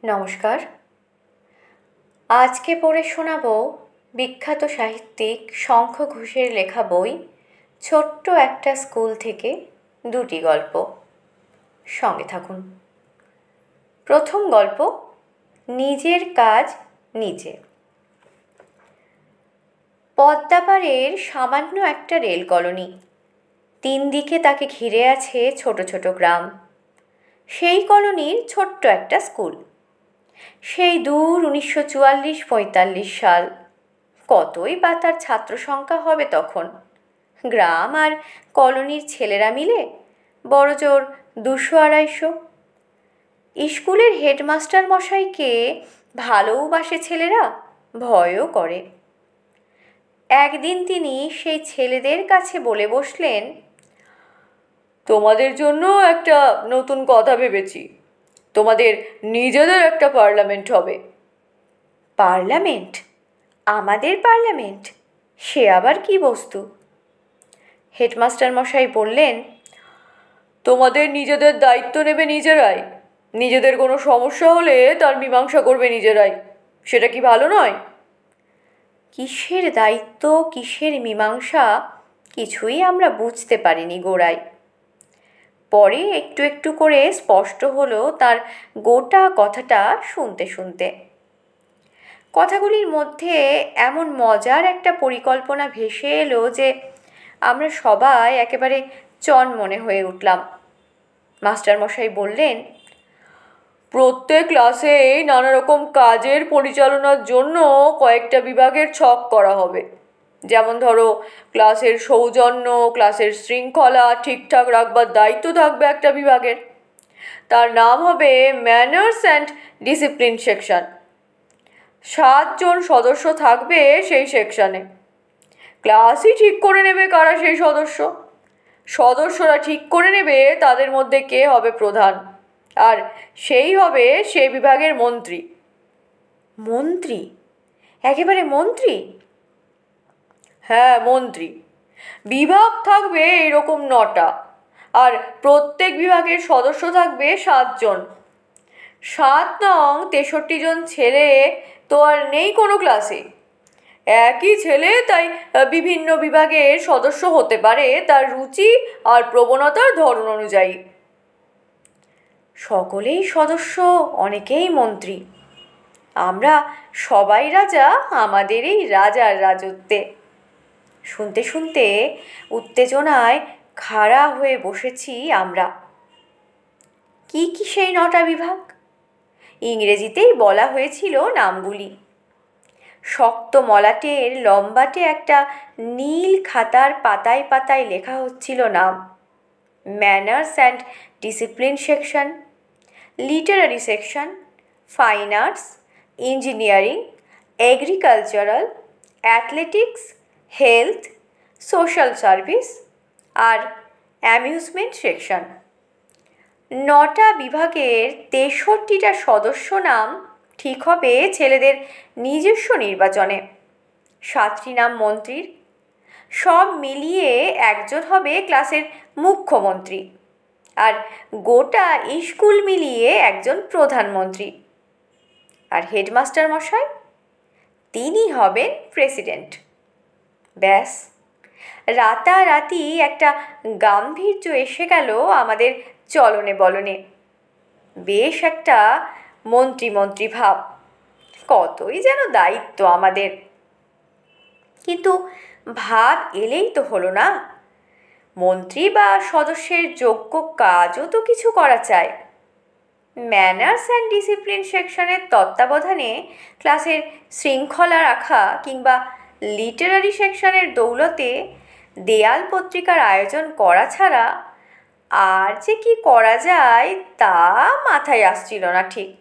নমস্কার। আজকে পড়ে শোনাব বিখ্যাত সাহিত্যিক শঙ্খ ঘোষের লেখা বই ছোট্ট একটা স্কুল থেকে দুটি গল্প। সঙ্গে থাকুন। প্রথম গল্প, নিজের কাজ নিজে। পদ্মাপাড়ের সামান্য একটা রেল কলোনি, তিন দিকে তাকে ঘিরে আছে ছোট ছোট গ্রাম। সেই কলোনির ছোট্ট একটা স্কুল। সেই দূর 1944-45 সাল। কতই বা তার ছাত্র সংখ্যা হবে তখন। গ্রাম আর কলোনির ছেলেরা মিলে বড়জোর 200-250। স্কুলের হেডমাস্টার মশাইকে ভালোবাসে ছেলেরা, ভয়ও করে। একদিন তিনি সেই ছেলেদের কাছে বলে বসলেন, তোমাদের জন্য একটা নতুন কথা ভেবেছি। তোমাদের নিজেদের একটা পার্লামেন্ট হবে। পার্লামেন্ট? আমাদের পার্লামেন্ট? সে আবার কি বস্তু? হেডমাস্টার মশাই বললেন, তোমাদের নিজেদের দায়িত্ব নেবে নিজেরাই। নিজেদের কোনো সমস্যা হলে তার মীমাংসা করবে নিজেরাই। সেটা কি ভালো নয়? কিসের দায়িত্ব, কিসের মীমাংসা, কিছুই আমরা বুঝতে পারিনি গোড়ায়। পরে একটু একটু করে স্পষ্ট হলো তার গোটা কথাটা শুনতে শুনতে। কথাগুলির মধ্যে এমন মজার একটা পরিকল্পনা ভেসে এলো যে আমরা সবাই একেবারে চনমনে হয়ে উঠলাম। মাস্টারমশাই বললেন, প্রত্যেক ক্লাসে নানা রকম কাজের পরিচালনার জন্য কয়েকটা বিভাগের ছক করা হবে। যেমন ধরো, ক্লাসের সৌজন্য, ক্লাসের শৃঙ্খলা ঠিকঠাক রাখবার দায়িত্ব থাকবে একটা বিভাগের। তার নাম হবে ম্যানার্স অ্যান্ড ডিসিপ্লিন সেকশন। 7 জন সদস্য থাকবে সেই সেকশনে। ক্লাসই ঠিক করে নেবে কারা সেই সদস্য। সদস্যরা ঠিক করে নেবে তাদের মধ্যে কে হবে প্রধান, আর সেই হবে সে বিভাগের মন্ত্রী। মন্ত্রী? একেবারে মন্ত্রী? হ্যাঁ, মন্ত্রী। বিভাগ থাকবে এরকম 9টা, আর প্রত্যেক বিভাগের সদস্য থাকবে 7 জন। 7 নং 63 জন ছেলে তো আর নেই কোনো ক্লাসে। একই ছেলে তাই বিভিন্ন বিভাগের সদস্য হতে পারে তার রুচি আর প্রবণতার ধরন অনুযায়ী। সকলেই সদস্য, অনেকেই মন্ত্রী। আমরা সবাই রাজা আমাদের এই রাজার রাজত্বে। শুনতে শুনতে উত্তেজনায় খাড়া হয়ে বসেছি আমরা। কি কি সেই 9টা বিভাগ? ইংরেজিতেই বলা হয়েছিল নামগুলি। শক্ত মলাটের লম্বাটে একটা নীল খাতার পাতায় পাতায় লেখা হচ্ছিল নাম। Manners and discipline section, literary section, fine arts, engineering, agricultural, athletics, health, social service আর অ্যামিউজমেন্ট সেকশন। 9টা বিভাগের 63টা সদস্য নাম ঠিক হবে ছেলেদের নিজস্ব নির্বাচনে। 7টি নাম মন্ত্রীর। সব মিলিয়ে একজন হবে ক্লাসের মুখ্যমন্ত্রী, আর গোটা স্কুল মিলিয়ে একজন প্রধানমন্ত্রী। আর হেডমাস্টার মশাই, তিনি হবেন প্রেসিডেন্ট। ব্যাস, রাতারাতি একটা গাম্ভীর্য এসে গেল আমাদের চলনে বলনে। বেশ একটা মন্ত্রী মন্ত্রী ভাব। কতই যেন দায়িত্ব আমাদের। কিন্তু ভাব এলেই তো হলো না। মন্ত্রী বা সদস্যের যোগ্য কাজও তো কিছু করা চাই। ম্যানার্স অ্যান্ড ডিসিপ্লিন সেকশনের তত্ত্বাবধানে ক্লাসের শৃঙ্খলা রাখা কিংবা লিটারারি সেকশনের দৌলতে দেয়াল পত্রিকার আয়োজন করা ছাড়া আর যে কি করা যায় তা মাথায় আসছিল না ঠিক।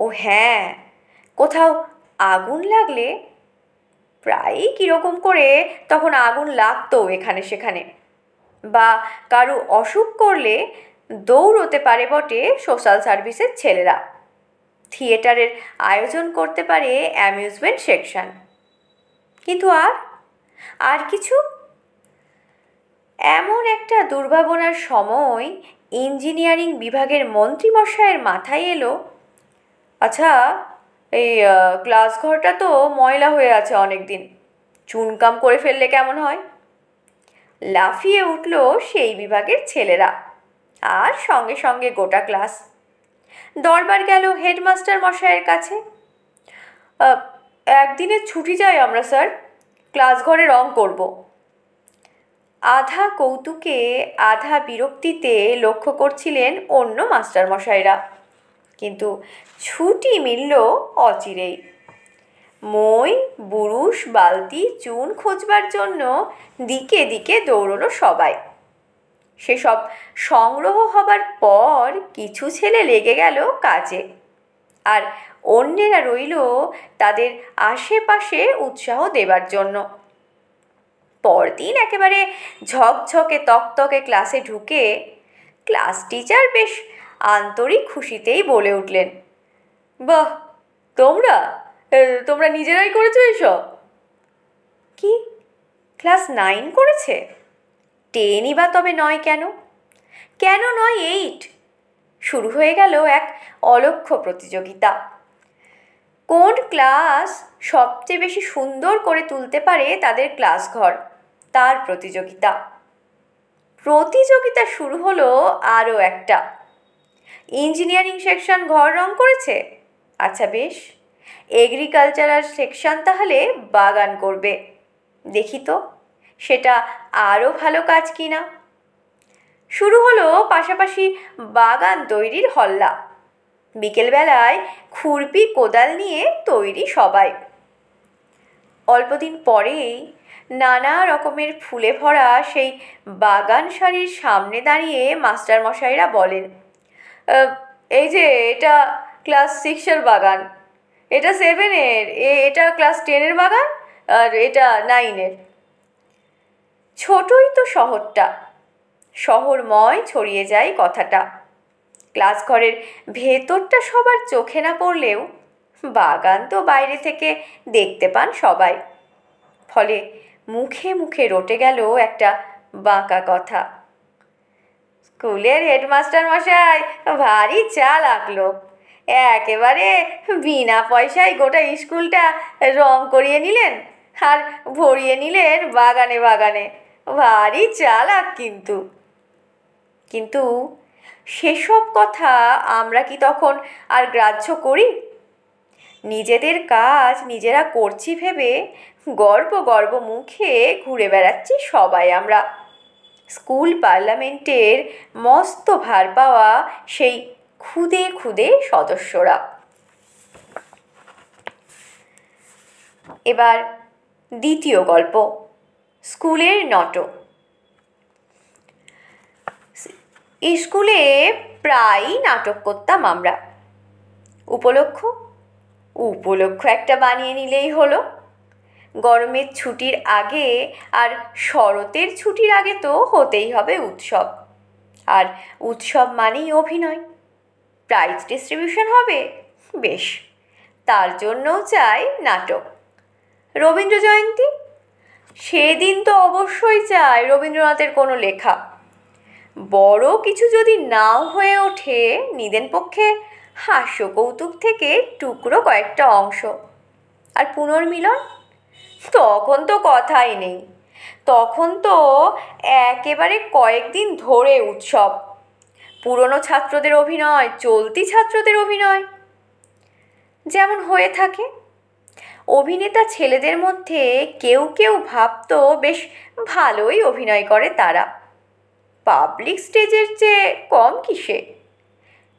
ও হ্যাঁ, কোথাও আগুন লাগলে প্রায়ই কীরকম করে তখন আগুন লাগতো এখানে সেখানে। বা কারো অসুখ করলে দৌড়তে পারে বটে সোশ্যাল সার্ভিসের ছেলেরা। থিয়েটারের আয়োজন করতে পারে অ্যামিউজমেন্ট সেকশন। কিন্তু আর কিছু? এমন একটা দুর্ভাবনার সময় ইঞ্জিনিয়ারিং বিভাগের মন্ত্রীমশাইয়ের মাথায় এলো, আচ্ছা, এই ক্লাস ঘরটা তো ময়লা হয়ে আছে অনেক দিন, চুনকাম করে ফেললে কেমন হয়? লাফিয়ে উঠল সেই বিভাগের ছেলেরা, আর সঙ্গে সঙ্গে গোটা ক্লাস। দরবার গেল হেডমাস্টার মশাইয়ের কাছে। আহ, একদিনের ছুটি চাই আমরা স্যার, ক্লাস ঘরে রং করব। আধা কৌতুকে আধা বিরক্তিতে লক্ষ্য করছিলেন অন্য মাস্টারমশাইরা, কিন্তু ছুটি মিলল অচিরেই। মই, বুরুশ, বালতি, চুন খোঁজবার জন্য দিকে দিকে দৌড়লো সবাই। সেসব সংগ্রহ হবার পর কিছু ছেলে লেগে গেল কাজে, আর অন্যেরা রইল তাদের আশেপাশে উৎসাহ দেবার জন্য। পরদিন একেবারে ঝকঝকে তকতকে ক্লাসে ঢুকে ক্লাস টিচার বেশ আন্তরিক খুশিতেই বলে উঠলেন, বাহ, তোমরা তোমরা নিজেরাই করেছো এসব? কি, ক্লাস 9 করেছে? 10ই বা তবে নয় কেন? কেন নয় 8? শুরু হয়ে গেল এক অলক্ষ্য প্রতিযোগিতা। কোন ক্লাস সবচেয়ে বেশি সুন্দর করে তুলতে পারে তাদের ক্লাস ঘর, তার প্রতিযোগিতা। প্রতিযোগিতা শুরু হলো আরও একটা। ইঞ্জিনিয়ারিং সেকশন ঘর রং করেছে? আচ্ছা বেশ, এগ্রিকালচারাল সেকশন তাহলে বাগান করবে। দেখি তো সেটা আরও ভালো কাজ কিনা। শুরু হলো পাশাপাশি বাগান তৈরির হল্লা। বিকেলবেলায় খুরপি কোদাল নিয়ে তৈরি সবাই। অল্পদিন পরেই নানা রকমের ফুলে ভরা সেই বাগান সারির সামনে দাঁড়িয়ে মাস্টারমশাইরা বলেন, এই যে এটা ক্লাস 6-এর বাগান, এটা 7-এর, এটা ক্লাস 10-এর বাগান, আর এটা 9-এর। ছোটই তো শহরটা, শহরময় ছড়িয়ে যায় কথাটা। ক্লাস ঘরের ভেতরটা সবার চোখে না পড়লেও বাগান তো বাইরে থেকে দেখতে পান সবাই। ফলে মুখে মুখে রটে গেল একটা বাঁকা কথা, স্কুলের হেডমাস্টার মশাই ভারী চালাক লোক, একেবারে বিনা পয়সায় গোটা স্কুলটা রং করিয়ে নিলেন আর ভরিয়ে নিলেন বাগানে বাগানে, ভারী চালাক। কিন্তু কিন্তু সেসব কথা আমরা কি তখন আর গ্রাহ্য করি? নিজেদের কাজ নিজেরা করছি ভেবে গর্ব গর্ব মুখে ঘুরে বেড়াচ্ছি সবাই আমরা, স্কুল পার্লামেন্টের মস্ত ভার পাওয়া সেই খুদে খুদে সদস্যরা। এবার দ্বিতীয় গল্প, স্কুলের নটো। স্কুলে প্রায়ই নাটক করতাম আমরা। উপলক্ষ একটা বানিয়ে নিলেই হলো। গরমের ছুটির আগে আর শরতের ছুটির আগে তো হতেই হবে উৎসব, আর উৎসব মানেই অভিনয়। প্রাইজ ডিস্ট্রিবিউশন হবে, বেশ, তার জন্যও চাই নাটক। রবীন্দ্র জয়ন্তী, সেদিন তো অবশ্যই চাই রবীন্দ্রনাথের কোনো লেখা। বড় কিছু যদি নাও হয়ে ওঠে, নিদেন পক্ষে হাস্য কৌতুক থেকে টুকরো কয়েকটা অংশ। আর পুনর্মিলন, তখন তো কথাই নেই, তখন তো একেবারে কয়েকদিন ধরে উৎসব। পুরনো ছাত্রদের অভিনয়, চলতি ছাত্রদের অভিনয় যেমন হয়ে থাকে। অভিনেতা ছেলেদের মধ্যে কেউ কেউ ভাবতো বেশ ভালোই অভিনয় করে তারা, পাবলিক স্টেজের চেয়ে কম কিসে।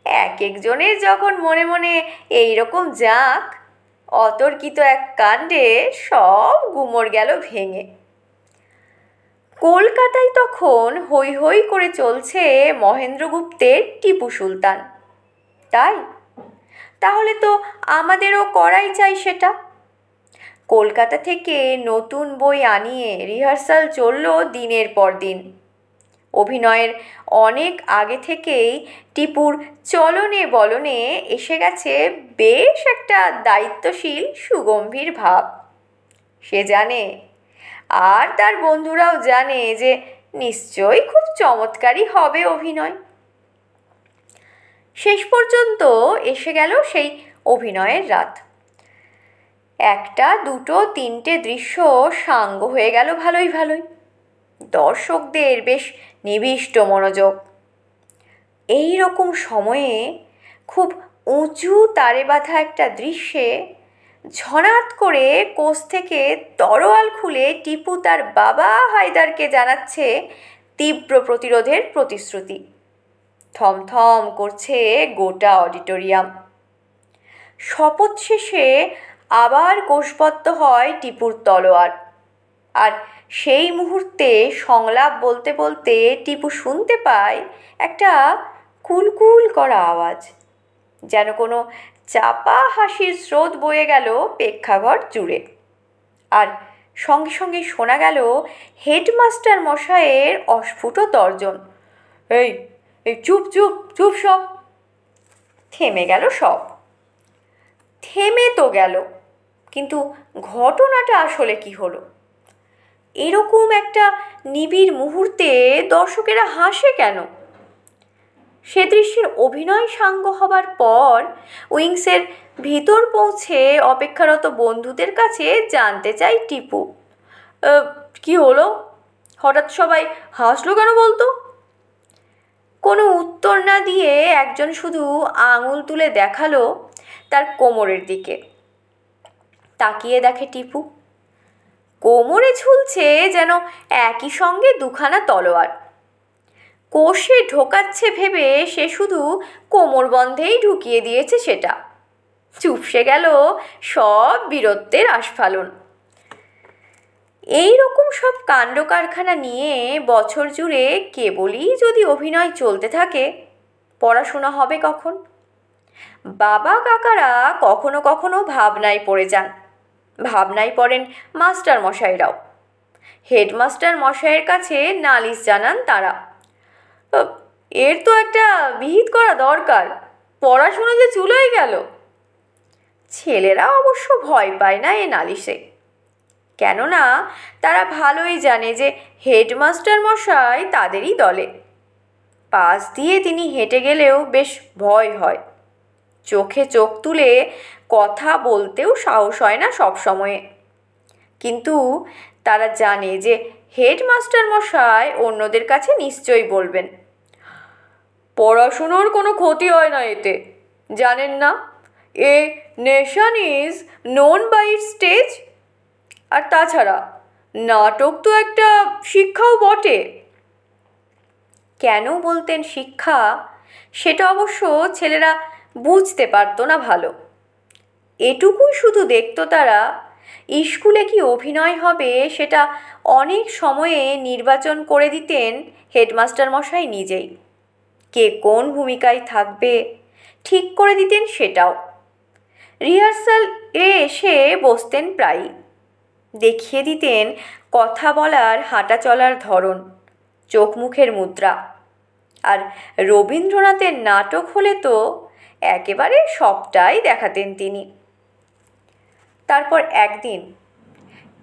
এক একজনের যখন মনে মনে এইরকম জাঁক, অতর্কিত এক কাণ্ডে সব গুমর গেল ভেঙে। কলকাতায় তখন হৈ হৈ করে চলছে মহেন্দ্রগুপ্তের টিপু সুলতান। তাহলে তো আমাদেরও করাই চাই সেটা। কলকাতা থেকে নতুন বই আনিয়ে রিহার্সাল চলল দিনের পর দিন। অভিনয়ের অনেক আগে থেকেই টিপুর চলনে বলনে এসে গেছে বেশ একটা দায়িত্বশীল সুগম্ভীর ভাব। সে জানে, আর তার বন্ধুরাও জানে, যে নিশ্চয়ই খুব চমৎকারই হবে অভিনয়। শেষ পর্যন্ত এসে গেল সেই অভিনয়ের রাত। একটা, দুটো, তিনটে দৃশ্য সাঙ্গ হয়ে গেল ভালোই ভালোই। দর্শকদের বেশ নিবিষ্ট মনোযোগ। এই রকম সময়ে খুব উঁচু তারে বাঁধা একটা দৃশ্যে ঝনাত করে কোষ থেকে তরোয়াল খুলে টিপু তার বাবা হায়দারকে জানাচ্ছে তীব্র প্রতিরোধের প্রতিশ্রুতি। থমথম করছে গোটা অডিটোরিয়াম। শপথ শেষে আবার কোষবদ্ধ হয় টিপুর তলোয়ার। আর সেই মুহূর্তে সংলাপ বলতে বলতে টিপু শুনতে পায় একটা কুলকুল করা আওয়াজ, যেন কোনো চাপা হাসির স্রোত বয়ে গেল প্রেক্ষাঘর জুড়ে। আর সঙ্গে সঙ্গে শোনা গেল হেডমাস্টার মশাইয়ের অস্ফুট তর্জন, এই এই চুপ চুপ চুপ সব। থেমে গেল সব। থেমে তো গেল, কিন্তু ঘটনাটা আসলে কি হলো? এরকম একটা নিবিড় মুহূর্তে দর্শকেরা হাসে কেন? সে দৃশ্যের অভিনয় সাঙ্গ হবার পর উইংসের ভিতর পৌঁছে অপেক্ষারত বন্ধুদের কাছে জানতে চাই টিপু, কি হলো? হঠাৎ সবাই হাসলো কেন বলতো? কোনো উত্তর না দিয়ে একজন শুধু আঙুল তুলে দেখালো তার কোমরের দিকে। তাকিয়ে দেখে টিপু, কোমরে ঝুলছে যেন একই সঙ্গে দুখানা তলোয়ার। কোষে ঢোকাচ্ছে ভেবে সে শুধু কোমরবন্ধেই ঢুকিয়ে দিয়েছে সেটা। চুপসে গেল সব বীরত্বের আস্ফালন। এই রকম সব কাণ্ড কারখানা নিয়ে বছর জুড়ে কেবলই যদি অভিনয় চলতে থাকে, পড়াশোনা হবে কখন? বাবা কাকারা কখনো কখনো ভাবনায় পড়ে যান। ভাবনায় পড়েন মাস্টার মশাইরাও। হেডমাস্টার মশাইয়ের কাছে নালিশ জানান তারা, এর তো একটা বিহিত করা দরকার, পড়াশোনা যে চুলোই গেল। ছেলেরা অবশ্য ভয় পায় না এ নালিশে, কেননা তারা ভালোই জানে যে হেডমাস্টার মশাই তাদেরই দলে। পাশ দিয়ে তিনি হেঁটে গেলেও বেশ ভয় হয়। চোখে চোখ তুলে কথা বলতেও সাহস হয় না সব সময়ে। কিন্তু তারা জানে যে হেডমাস্টার মশাই অন্যদের কাছে নিশ্চয়ই বলবেন, পড়াশুনোর কোনো ক্ষতি হয় না এতে, জানেন না? A nation is known by its stage. আর তাছাড়া নাটক তো একটা শিক্ষাও বটে। কেন বলতেন শিক্ষা, সেটা অবশ্য ছেলেরা বুঝতে পারতো না ভালো। এটুকুই শুধু দেখতো তারা, স্কুলে কি অভিনয় হবে সেটা অনেক সময়ে নির্বাচন করে দিতেন হেডমাস্টার মশাই নিজেই। কে কোন ভূমিকায় থাকবে ঠিক করে দিতেন সেটাও। রিহার্সাল এসে বসতেন প্রায়ই। দেখিয়ে দিতেন কথা বলার হাঁটা চলার ধরন, চোখ মুখের মুদ্রা। আর রবীন্দ্রনাথের নাটক হলে তো একেবারে সবটাই দেখাতেন তিনি। তারপর একদিন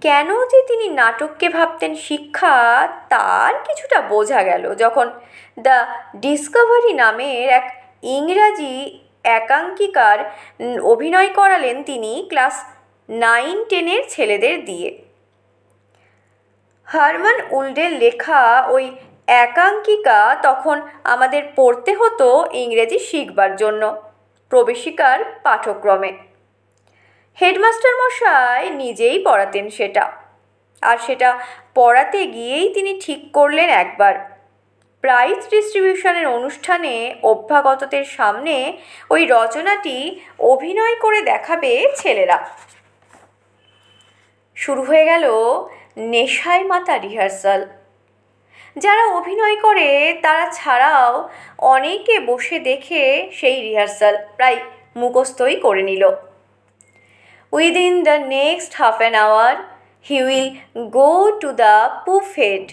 কেন যে তিনি নাটককে ভাবতেন শিক্ষা, তার কিছুটা বোঝা গেল যখন দ্য ডিসকভারি নামের এক ইংরাজি একাঙ্কিকার অভিনয় করালেন তিনি ক্লাস 9-10 ছেলেদের দিয়ে। হারমান উল্ডের লেখা ওই একাঙ্কিকা তখন আমাদের পড়তে হতো ইংরেজি শিখবার জন্য প্রবেশিকার পাঠ্যক্রমে। হেডমাস্টার মশাই নিজেই পড়াতেন সেটা। আর সেটা পড়াতে গিয়েই তিনি ঠিক করলেন একবার প্রাইজ ডিস্ট্রিবিউশনের অনুষ্ঠানে অভ্যাগতদের সামনে ওই রচনাটি অভিনয় করে দেখাবে ছেলেরা। শুরু হয়ে গেল নেশায় মাতা রিহার্সাল। যারা অভিনয় করে তারা ছাড়াও অনেকে বসে দেখে সেই রিহার্সাল প্রায় মুখস্থই করে নিল। Within the next half an hour, he will go to the buffet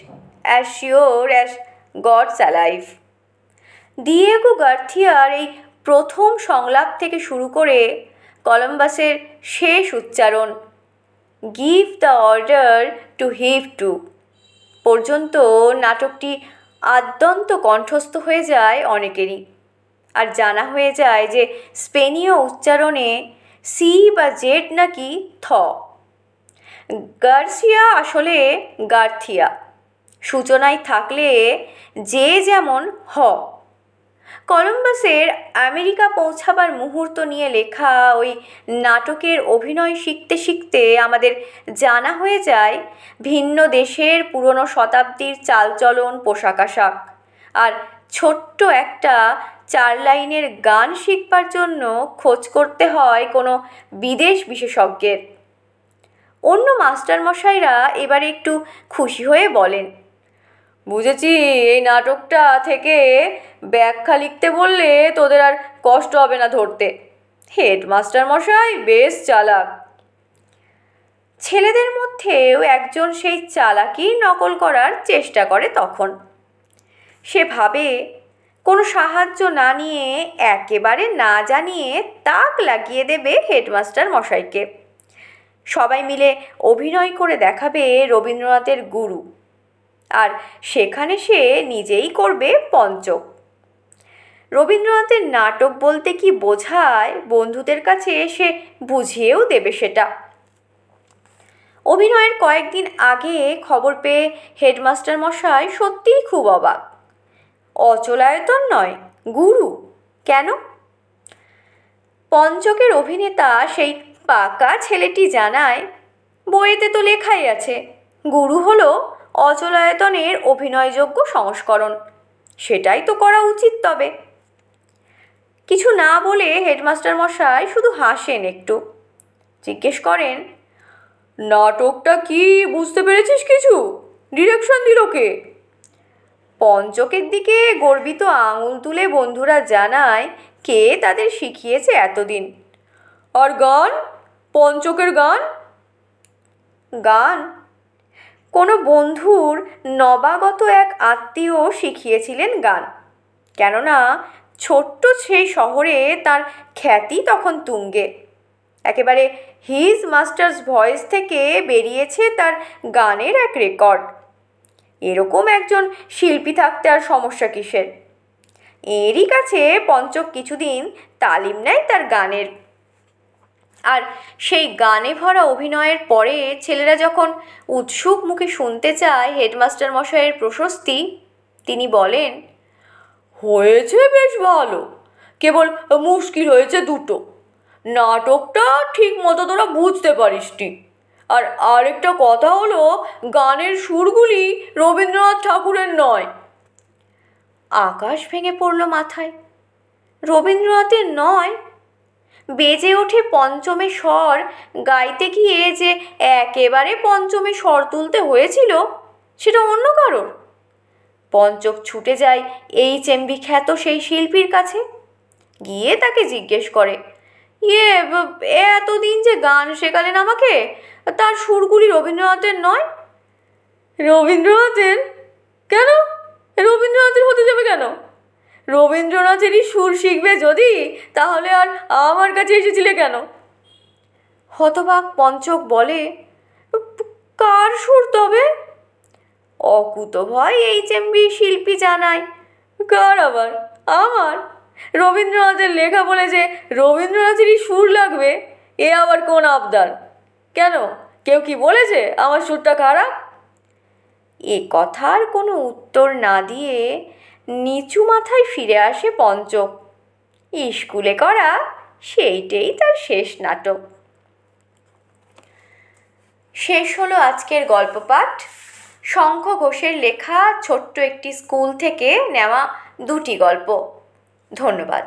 as sure as God's alive. Diego গার্থিয়ার এই প্রথম সংলাপ থেকে শুরু করে কলম্বাসের শেষ উচ্চারণ give the order to heave to পর্যন্ত নাটকটি আদ্যন্ত কণ্ঠস্থ হয়ে যায় অনেকেরই। আর জানা হয়ে যায় যে স্পেনীয় উচ্চারণে সি বা জেড নাকি থ। গার্সিয়া আসলে গার্থিয়া। সূচনায় থাকলে যে যেমন হ। কলম্বাসের আমেরিকা পৌঁছাবার মুহূর্ত নিয়ে লেখা ওই নাটকের অভিনয় শিখতে শিখতে আমাদের জানা হয়ে যায় ভিন্ন দেশের পুরনো শতাব্দীর চালচলন, পোশাক আশাক। আর ছোট্ট একটা 4 লাইনের গান শিখবার জন্য খোঁজ করতে হয় কোনো বিদেশ বিশেষজ্ঞের। অন্য মাস্টারমশাইরা এবারে একটু খুশি হয়ে বলেন, বুঝেছি, এই নাটকটা থেকে ব্যাখ্যা লিখতে বললে তোদের আর কষ্ট হবে না ধরতে। হেডমাস্টার মশাই বেশ চালাক। ছেলেদের মধ্যেও একজন সেই চালাকির নকল করার চেষ্টা করে তখন। সে ভাবে কোনো সাহায্য না নিয়ে, একেবারে না জানিয়ে তাক লাগিয়ে দেবে হেডমাস্টার মশাইকে। সবাই মিলে অভিনয় করে দেখাবে রবীন্দ্রনাথের গুরু, আর সেখানে সে নিজেই করবে পঞ্চক। রবীন্দ্রনাথের নাটক বলতে কি বোঝায় বন্ধুদের কাছে সে বুঝিয়েও দেবে সেটা। অভিনয়ের কয়েকদিন আগে খবর পেয়ে হেডমাস্টার মশাই সত্যিই খুব অবাক। অচলায়তন নয়, গুরু। কেন? পঞ্চকের অভিনেতা সেই পাকা ছেলেটি জানায়, বইয়েতে তো লেখাই আছে গুরু হলো অচলায়তনের অভিনয়যোগ্য সংস্করণ। সেটাই তো করা উচিত। তবে কিছু না বলে হেডমাস্টার মশাই শুধু হাসেন একটু। জিজ্ঞেস করেন, নাটকটা কি বুঝতে পেরেছিস কিছু? ডিরেকশন দিল কে? পঞ্চকের দিকে গর্বিত আঙুল তুলে বন্ধুরা জানায় কে তাদের শিখিয়েছে এতদিন। আর গান? পঞ্চকের গান? গান কোনো বন্ধুর নবাগত এক আত্মীয় শিখিয়েছিলেন গান। কেননা ছোট্ট সেই শহরে তার খ্যাতি তখন তুঙ্গে। একেবারে হিজ মাস্টার্স ভয়েস থেকে বেরিয়েছে তার গানের এক রেকর্ড। এরকম একজন শিল্পী থাকতে আর সমস্যা কিসের? এরই কাছে পঞ্চক কিছুদিন তালিম নেয় তার গানের। আর সেই গানে ভরা অভিনয়ের পরে ছেলেরা যখন উৎসুক মুখে শুনতে চায় হেডমাস্টার মশাইয়ের প্রশস্তি, তিনি বলেন, হয়েছে বেশ ভালো, কেবল মুশকিল হয়েছে দুটো। নাটকটা ঠিক মতো তোরা বুঝতে পারিসনি। আর আরেকটা কথা হলো, গানের সুরগুলি রবীন্দ্রনাথ ঠাকুরের নয়। আকাশ ভেঙে পড়ল মাথায়। রবীন্দ্রনাথের নয়? বেজে ওঠে পঞ্চমে স্বর। গাইতে গিয়ে যে একেবারে পঞ্চমে স্বর তুলতে হয়েছিল, সেটা অন্য কারোর। পঞ্চক ছুটে যায় HMV খ্যাত সেই শিল্পীর কাছে। গিয়ে তাকে জিজ্ঞেস করে, এতদিন যে গান শেখালেন আমাকে, তার সুরগুলি রবীন্দ্রনাথের নয়? রবীন্দ্রনাথের? কেন? রবীন্দ্রনাথের হতে যাবে কেন? রবীন্দ্রনাথেরই সুর শিখবে যদি, তাহলে আর আমার কাছে এসেছিলে কেন? হতবাক পঞ্চক বলে, কার সুর তবে? অকুতোভয় HMV শিল্পী জানায়, কার আবার? আমার। রবীন্দ্রনাথের লেখা বলে যে রবীন্দ্রনাথেরই সুর লাগবে, এ আবার কোন আবদার? কেন, কেউ কি বলেছে আমার সুরটা খারাপ? এ কথার কোনো উত্তর না দিয়ে নিচু মাথায় ফিরে আসে পঞ্চক। স্কুলে করা সেইটাই তার শেষ নাটক। শেষ হলো আজকের গল্প পাঠ। শঙ্খ ঘোষের লেখা ছোট্ট একটি স্কুল থেকে নেওয়া 2টি গল্প। ধন্যবাদ।